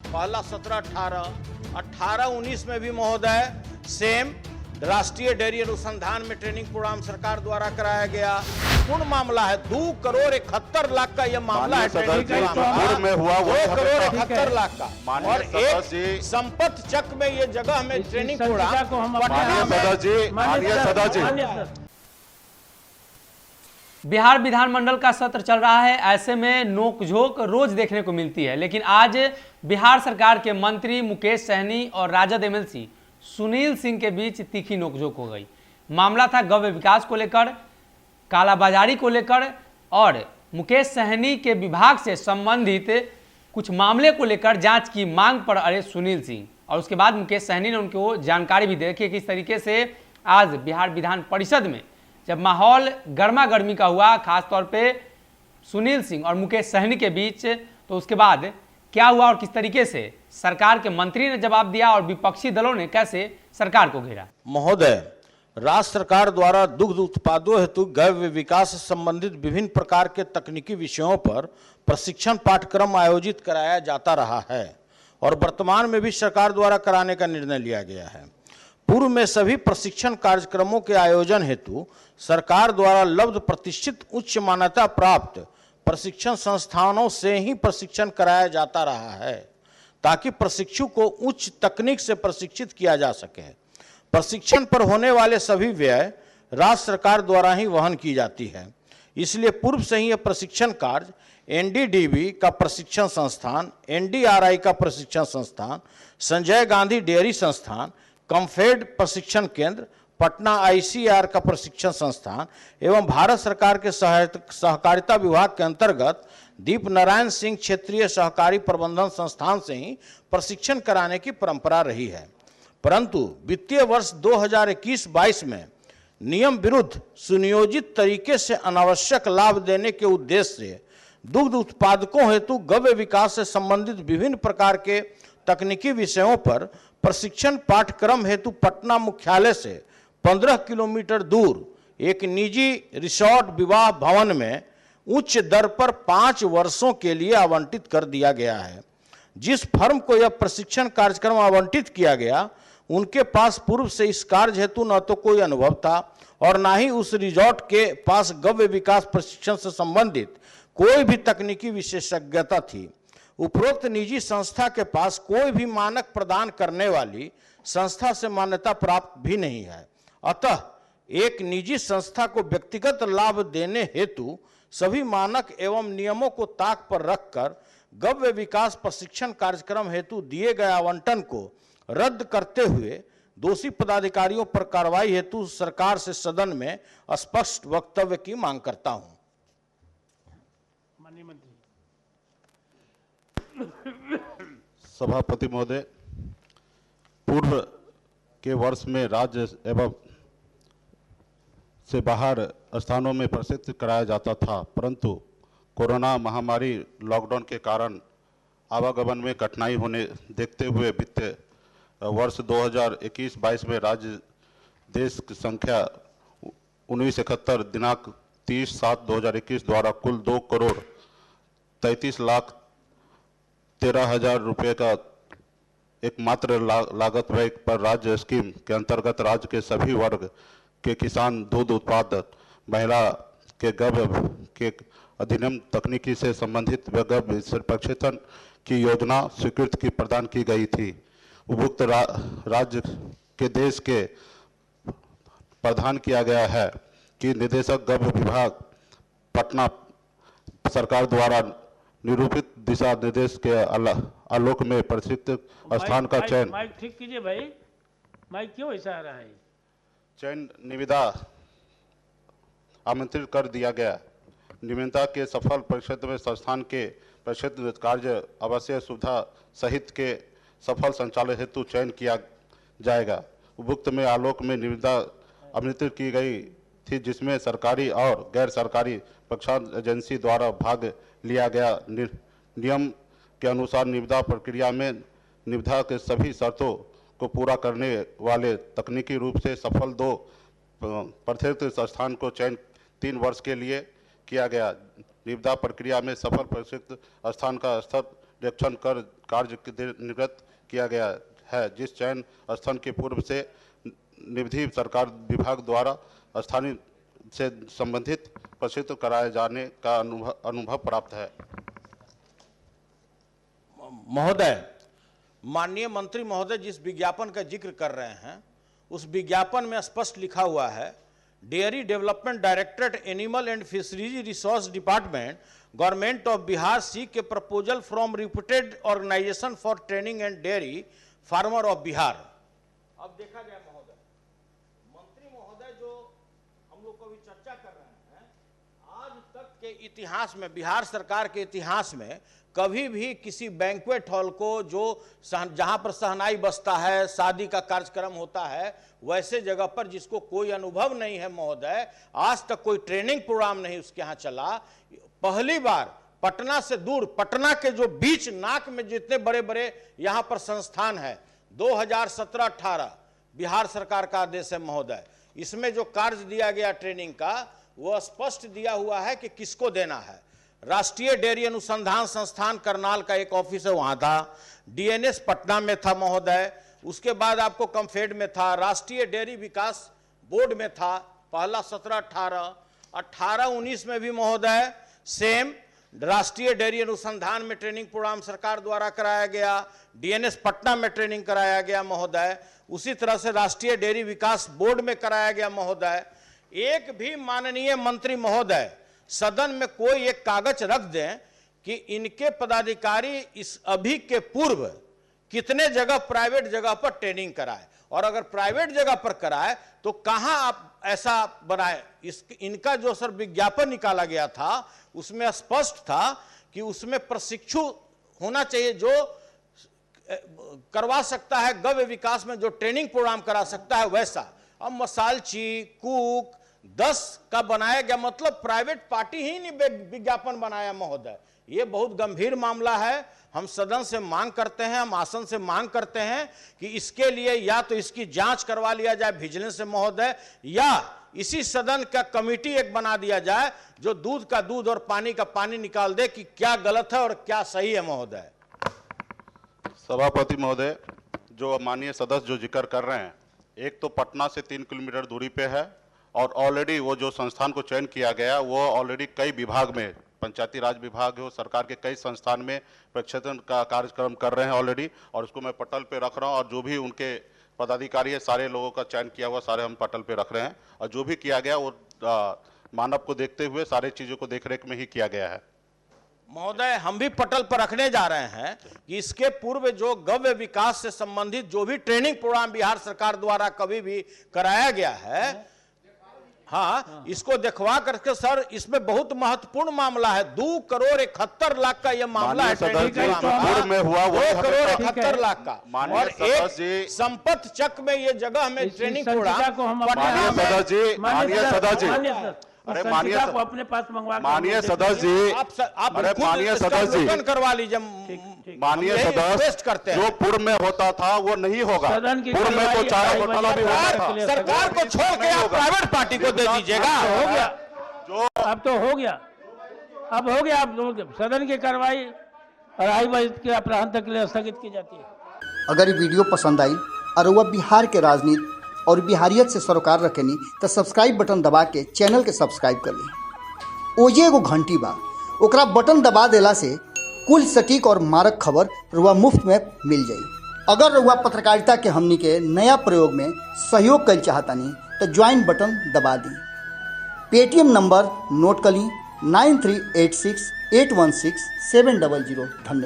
पहला 17-18, 18-19 में भी महोदय सेम राष्ट्रीय डेयरी अनुसंधान में ट्रेनिंग प्रोग्राम सरकार द्वारा कराया गया। पूर्ण मामला है 2,71,00,000 का यह मामला है ट्रेनिंग प्रोग्राम में हुआ 2,71,00,000 का, और एक संपत्ति चक में ये जगह में ट्रेनिंग प्रोग्राम। बिहार विधानमंडल का सत्र चल रहा है, ऐसे में नोकझोंक रोज देखने को मिलती है, लेकिन आज बिहार सरकार के मंत्री मुकेश सहनी और राजद एमएलसी सुनील सिंह के बीच तीखी नोकझोंक हो गई। मामला था गव्य विकास को लेकर, कालाबाजारी को लेकर और मुकेश सहनी के विभाग से संबंधित कुछ मामले को लेकर जांच की मांग पर अड़े सुनील सिंह। और उसके बाद मुकेश सहनी ने उनको जानकारी भी दी कि किस तरीके से आज बिहार विधान परिषद में जब माहौल गर्मा गर्मी का हुआ, खासतौर पे सुनील सिंह और मुकेश सहनी के बीच, तो उसके बाद क्या हुआ और किस तरीके से सरकार के मंत्री ने जवाब दिया और विपक्षी दलों ने कैसे सरकार को घेरा। महोदय, राज्य सरकार द्वारा दुग्ध उत्पादों हेतु गव्य विकास से संबंधित विभिन्न प्रकार के तकनीकी विषयों पर प्रशिक्षण पाठ्यक्रम आयोजित कराया जाता रहा है और वर्तमान में भी सरकार द्वारा कराने का निर्णय लिया गया है। पूर्व में सभी प्रशिक्षण कार्यक्रमों के आयोजन हेतु सरकार द्वारा लब्ध प्रतिष्ठित उच्च मान्यता प्राप्त प्रशिक्षण संस्थानों से ही प्रशिक्षण कराया जाता रहा है, ताकि प्रशिक्षु को उच्च तकनीक से प्रशिक्षित किया जा सके। प्रशिक्षण पर होने वाले सभी व्यय राज्य सरकार द्वारा ही वहन की जाती है। इसलिए पूर्व से ही यह प्रशिक्षण कार्य एनडीडीबी का प्रशिक्षण संस्थान, एनडीआरआई का प्रशिक्षण संस्थान, संजय गांधी डेयरी संस्थान, कम्फेड प्रशिक्षण केंद्र, पटना आईसीआर का प्रशिक्षण संस्थान एवं भारत सरकार के सहकारिता विभाग के अंतर्गत दीप नारायण सिंह क्षेत्रीय सहकारी प्रबंधन संस्थान से ही प्रशिक्षण कराने की परंपरा रही है। परंतु वित्तीय वर्ष 2021-22 में नियम विरुद्ध सुनियोजित तरीके से अनावश्यक लाभ देने के उद्देश्य से दुग्ध उत्पादकों हेतु गव्य विकास से संबंधित विभिन्न प्रकार के तकनीकी विषयों पर प्रशिक्षण पाठ्यक्रम हेतु पटना मुख्यालय से 15 किलोमीटर दूर एक निजी रिसोर्ट विवाह भवन में उच्च दर पर 5 वर्षों के लिए आवंटित कर दिया गया है। जिस फर्म को यह प्रशिक्षण कार्यक्रम आवंटित किया गया, उनके पास पूर्व से इस कार्य हेतु न तो कोई अनुभव था और न ही उस रिसोर्ट के पास गव्य विकास प्रशिक्षण से संबंधित कोई भी तकनीकी विशेषज्ञता थी। उपरोक्त निजी संस्था के पास कोई भी मानक प्रदान करने वाली संस्था से मान्यता प्राप्त भी नहीं है। अतः एक निजी संस्था को व्यक्तिगत लाभ देने हेतु सभी मानक एवं नियमों को ताक पर रखकर गव्य विकास प्रशिक्षण कार्यक्रम हेतु दिए गए आवंटन को रद्द करते हुए दोषी पदाधिकारियों पर कार्रवाई हेतु सरकार से सदन में स्पष्ट वक्तव्य की मांग करता हूं। माननीय मंत्री। सभापति महोदय, पूर्व के वर्ष में राज्य एवं से बाहर स्थानों में प्रशिक्षित कराया जाता था, परंतु कोरोना महामारी लॉकडाउन के कारण आवागमन में कठिनाई होने देखते हुए वित्तीय वर्ष 2021-22 में राज्य देश की संख्या 1971 दिनांक 30/7/2021 द्वारा कुल 2,33,13,000 रुपये का एकमात्र लागत व्यय पर राज्य स्कीम के अंतर्गत राज्य के सभी वर्ग के किसान दूध उत्पादक महिला के गव्य के अधिनियम तकनीकी से संबंधित गव्य प्रशिक्षण की योजना स्वीकृति की प्रदान की गई थी। उपयुक्त राज्य के देश के प्रदान किया गया है कि निदेशक गव्य विभाग पटना सरकार द्वारा निरूपित दिशा निर्देश के आलोक में प्रशिक्षित स्थान का चयन। माइक ठीक कीजिए भाई, माइक क्यों ऐसा आ रहा है? चयन निविदा आमंत्रित कर दिया गया। निविदा के सफल परिषद में संस्थान के प्रशिक्षित कार्य आवश्यक सुविधा सहित के सफल संचालन हेतु चयन किया जाएगा। उपयुक्त में आलोक में निविदा आमंत्रित की गई थी, जिसमें सरकारी और गैर सरकारी पक्षांतर एजेंसी द्वारा भाग लिया गया। नियम के अनुसार निविदा प्रक्रिया में निविदा के सभी शर्तों को पूरा करने वाले तकनीकी रूप से सफल 2 प्रशिक्षित संस्थान को चयन 3 वर्ष के लिए किया गया। निविदा प्रक्रिया में सफल प्रशिक्षित स्थान का स्तर निरीक्षण कर कार्य निर्गत किया गया है, जिस चयन स्थान के पूर्व से निधि सरकार विभाग द्वारा स्थानीय से संबंधित प्रसिद्ध कराए जाने का अनुभव प्राप्त है। महोदय, माननीय मंत्री महोदय जिस विज्ञापन का जिक्र कर रहे हैं उस विज्ञापन में स्पष्ट लिखा हुआ है, dairy development directorate, animal and fisheries resource department, government of Bihar seek के proposal from reputed organisation for training and dairy farmer of Bihar. अब देखा गया महोदय, मंत्री महोदय जो हम लोग को भी चर्चा कर रहे हैं, आज तक के इतिहास में, बिहार सरकार के इतिहास में कभी भी किसी बैंक्वेट हॉल को जो जहां पर शहनाई बजता है, शादी का कार्यक्रम होता है, वैसे जगह पर जिसको कोई अनुभव नहीं है महोदय, आज तक कोई ट्रेनिंग प्रोग्राम नहीं उसके यहाँ चला, पहली बार पटना से दूर, पटना के जो बीच नाक में जितने बड़े बड़े यहाँ पर संस्थान है, 2017-18 बिहार सरकार का आदेश है महोदय। इसमें जो कार्य दिया गया ट्रेनिंग का वो स्पष्ट दिया हुआ है कि किसको देना है। राष्ट्रीय डेयरी अनुसंधान संस्थान करनाल का एक ऑफिस है, वहां था, डीएनएस पटना में था महोदय, उसके बाद आपको कम्फेड में था, राष्ट्रीय डेयरी विकास बोर्ड में था, पहला 17-18, 18-19 में भी महोदय सेम राष्ट्रीय डेयरी अनुसंधान में ट्रेनिंग प्रोग्राम सरकार द्वारा कराया गया, डीएनएस पटना में ट्रेनिंग कराया गया महोदय, उसी तरह से राष्ट्रीय डेयरी विकास बोर्ड में कराया गया महोदय। एक भी माननीय मंत्री महोदय सदन में कोई एक कागज रख दें कि इनके पदाधिकारी इस अभी के पूर्व कितने जगह प्राइवेट जगह पर ट्रेनिंग कराए, और अगर प्राइवेट जगह पर कराए तो कहां आप ऐसा बनाए। इनका जो सर विज्ञापन निकाला गया था उसमें स्पष्ट था कि उसमें प्रशिक्षु होना चाहिए जो करवा सकता है, गव्य विकास में जो ट्रेनिंग प्रोग्राम करा सकता है वैसा। अब मसालची, कुक 10 का बनाया गया, मतलब प्राइवेट पार्टी ही नहीं विज्ञापन बनाया महोदय। ये बहुत गंभीर मामला है। हम सदन से मांग करते हैं, हम आसन से मांग करते हैं कि इसके लिए या तो इसकी जांच करवा लिया जाए विजिलेंस से महोदय, या इसी सदन का कमेटी एक बना दिया जाए जो दूध का दूध और पानी का पानी निकाल दे कि क्या गलत है और क्या सही है महोदय। सभापति महोदय, जो माननीय सदस्य जो जिक्र कर रहे हैं, एक तो पटना से 3 किलोमीटर दूरी पे है और ऑलरेडी वो जो संस्थान को चयन किया गया वो ऑलरेडी कई विभाग में, पंचायती राज विभाग हो, सरकार के कई संस्थान में प्रक्षेपण का कार्यक्रम कर रहे हैं ऑलरेडी, और उसको मैं पटल पे रख रहा हूं, और जो भी उनके पदाधिकारी है सारे लोगों का चयन किया हुआ सारे हम पटल पे रख रहे हैं, और जो भी किया गया वो मानव को देखते हुए सारी चीजों को देखरेख में ही किया गया है महोदय। हम भी पटल पर रखने जा रहे हैं कि इसके पूर्व जो गव्य विकास से संबंधित जो भी ट्रेनिंग प्रोग्राम बिहार सरकार द्वारा कभी भी कराया गया है, हाँ, इसको दिखवा करके सर, इसमें बहुत महत्वपूर्ण मामला है। 2,71,00,000 का यह मामला है, पूर्व में हुआ 2,71,00,000 का, और एक संपत्ति चक में ये जगह में ट्रेनिंग प्रोग्राम। माननीय सदस्य जी, अरे माननीय अपने पास मंगवा, माननीय सदस्य जी, आप अरे माननीय सदस्य जी करवा लीजिए, माननीय सदस्य करते हैं। जो पूर्व में होता था वो नहीं होगा, पूर्व में तो चारों घोटाला भी होता था। सरकार को छोड़ के आप प्राइवेट पार्टी को दे दीजिएगा। हो गया, जो अब तो हो गया, अब हो गया। अब सदन की कार्रवाई 2:30 बजे के अपराह्न तक के लिए स्थगित की जाती है। अगर ये वीडियो पसंद आई और वह बिहार के राजनीति और बिहारियत से सरोकार रखेनी तो सब्सक्राइब बटन दबा के चैनल के सब्सक्राइब कर ली। ओजे एगो घंटी बा, ओकरा बटन दबा देला से कुल सटीक और मारक खबर रुआ मुफ्त में मिल जाई। अगर रुआ पत्रकारिता के हमनी के नया प्रयोग में सहयोग कर चाहतानी तो ज्वाइन बटन दबा दी। पेटीएम नंबर नोट कर ली 9386816700। धन्यवाद।